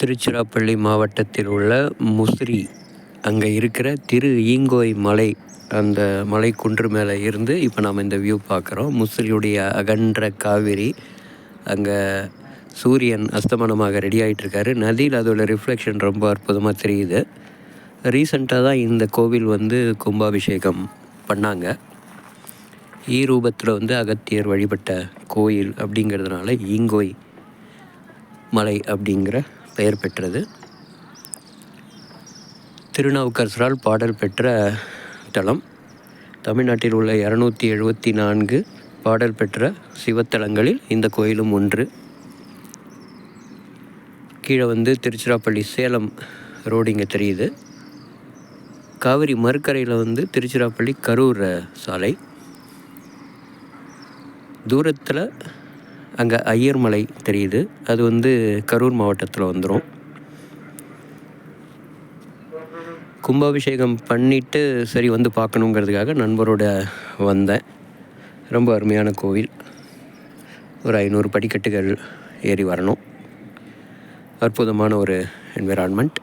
திருச்சிராப்பள்ளி மாவட்டத்தில் உள்ள முசிறி அங்கே இருக்கிற திரு ஈங்கோய் மலை, அந்த மலை குன்று மேலே இருந்து இப்போ நாம் இந்த வியூ பார்க்குறோம். முசிறியுடைய அகன்ற காவிரி, அங்கே சூரியன் அஸ்தமனமாக ரெடி ஆகிட்டுருக்காரு. நதியில் அதோட ரிஃப்ளெக்ஷன் ரொம்ப அற்புதமாக தெரியுது. ரீசண்டாக தான் இந்த கோவில் கும்பாபிஷேகம் பண்ணாங்க. ரூபத்தில் அகத்தியர் வழிபட்ட கோயில் அப்படிங்கிறதுனால ஈங்கோய் மலை அப்படிங்கிற பெயர் பெற்றது. திருநாவுக்கரசரால் பாடல் பெற்ற தலம். தமிழ்நாட்டில் உள்ள 274 பாடல் பெற்ற சிவத்தலங்களில் இந்த கோயிலும் ஒன்று. கீழே திருச்சிராப்பள்ளி சேலம் ரோடு இங்கே தெரியுது. காவிரி மறுக்கரையில் திருச்சிராப்பள்ளி கரூர் சாலை. தூரத்தில் அங்கே ஐயர்மலை தெரியுது. அது கரூர் மாவட்டத்தில் வந்துடும். கும்பாபிஷேகம் பண்ணிவிட்டு சரி பார்க்கணுங்கிறதுக்காக நண்பரோட வந்தேன். ரொம்ப அருமையான கோவில். ஒரு 500 படிக்கட்டுகள் ஏறி வரணும். அற்புதமான ஒரு என்விரான்மெண்ட்.